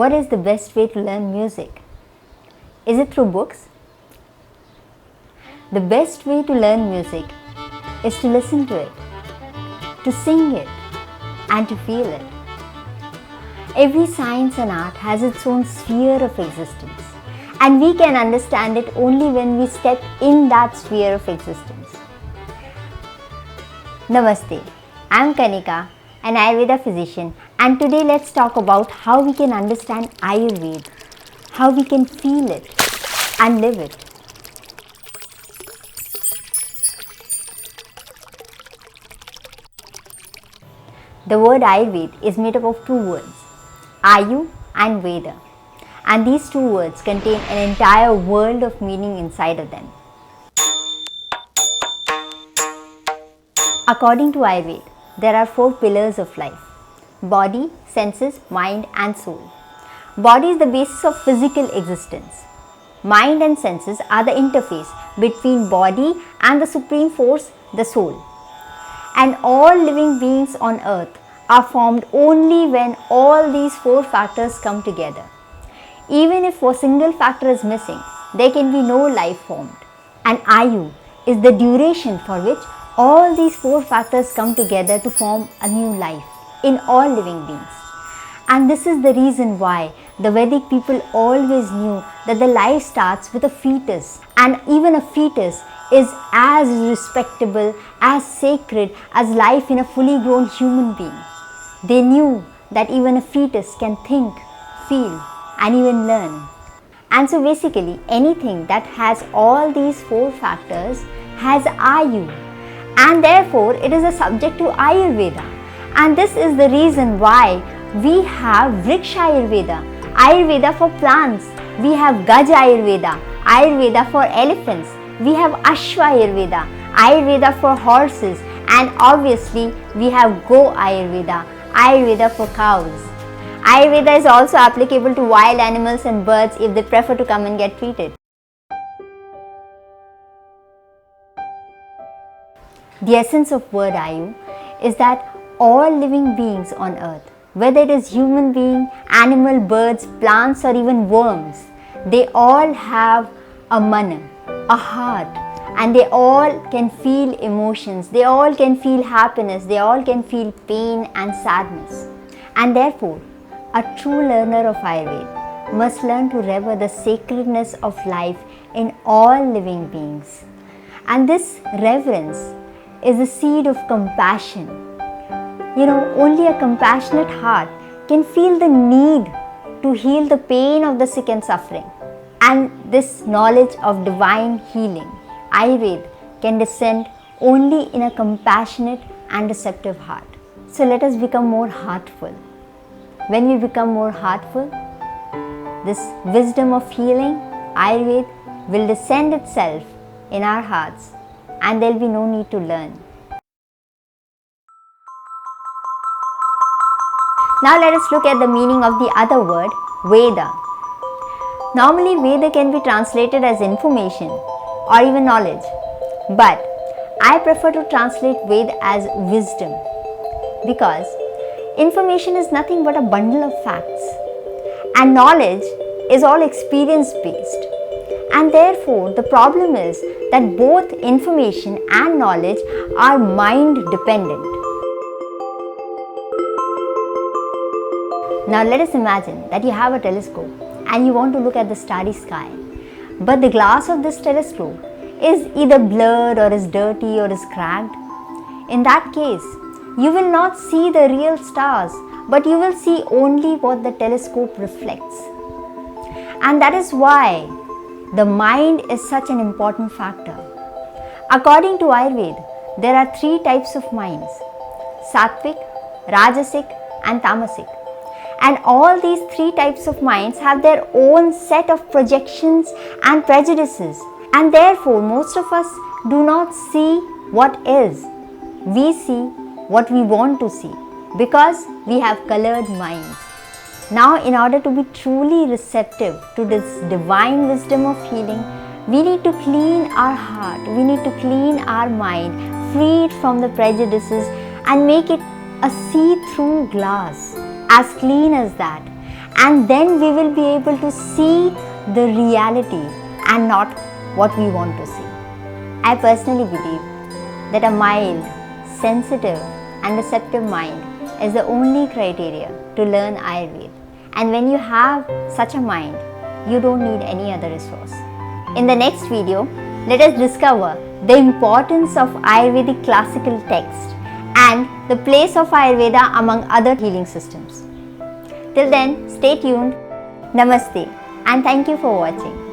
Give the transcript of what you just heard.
What is the best way to learn music? Is it through books? The best way to learn music is to listen to it, to sing it, and to feel it. Every science and art has its own sphere of existence, and we can understand it only when we step in that sphere of existence. Namaste, I am Kanika, an Ayurveda physician, and today let's talk about how we can understand Ayurveda, how we can feel it and live it. The word Ayurveda is made up of two words, Ayu and Veda, and these two words contain an entire world of meaning inside of them. According to Ayurveda, there are 4 pillars of life: body, senses, mind and soul. Body is the basis of physical existence. Mind and senses are the interface between body and the supreme force, the soul. And all living beings on earth are formed only when all these 4 factors come together. Even if a single factor is missing, there can be no life formed. And Ayu is the duration for which all these 4 factors come together to form a new life in all living beings. And this is the reason why the Vedic people always knew that the life starts with a fetus, and even a fetus is as respectable, as sacred as life in a fully grown human being. They knew that even a fetus can think, feel and even learn. And so basically anything that has all these 4 factors has Ayu, and therefore it is a subject to Ayurveda. And this is the reason why we have Vriksha Ayurveda, Ayurveda for plants, we have Gaj Ayurveda, Ayurveda for elephants, we have Ashwa Ayurveda, Ayurveda for horses, and obviously we have Go Ayurveda, Ayurveda for cows. Ayurveda is also applicable to wild animals and birds if they prefer to come and get treated. The essence of word Ayu is that all living beings on earth, whether it is human being, animal, birds, plants or even worms, they all have a mana, a heart, and they all can feel emotions, they all can feel happiness, they all can feel pain and sadness. And therefore, a true learner of Ayurveda must learn to revere the sacredness of life in all living beings. And this reverence is the seed of compassion. Only a compassionate heart can feel the need to heal the pain of the sick and suffering. And this knowledge of divine healing, Ayurveda, can descend only in a compassionate and receptive heart. So let us become more heartful. When we become more heartful, this wisdom of healing, Ayurveda, will descend itself in our hearts, and there will be no need to learn. Now let us look at the meaning of the other word, Veda. Normally Veda can be translated as information or even knowledge, but I prefer to translate Veda as wisdom, because information is nothing but a bundle of facts and knowledge is all experience based. And therefore the problem is that both information and knowledge are mind dependent. Now let us imagine that you have a telescope and you want to look at the starry sky, but the glass of this telescope is either blurred or is dirty or is cracked. In that case, you will not see the real stars, but you will see only what the telescope reflects. And that is why the mind is such an important factor. According to Ayurveda, there are 3 types of minds: Sattvic, Rajasic and Tamasic. And all these 3 types of minds have their own set of projections and prejudices. And therefore, most of us do not see what is. We see what we want to see because we have colored minds. Now, in order to be truly receptive to this divine wisdom of healing, we need to clean our heart, we need to clean our mind, free it from the prejudices and make it a see-through glass, as clean as that. and then we will be able to see the reality and not what we want to see. I personally believe that a mild, sensitive and receptive mind is the only criteria to learn Ayurveda. And when you have such a mind, you don't need any other resource. In the next video, let us discover the importance of Ayurvedic classical text and the place of Ayurveda among other healing systems. Till then, stay tuned. Namaste and thank you for watching.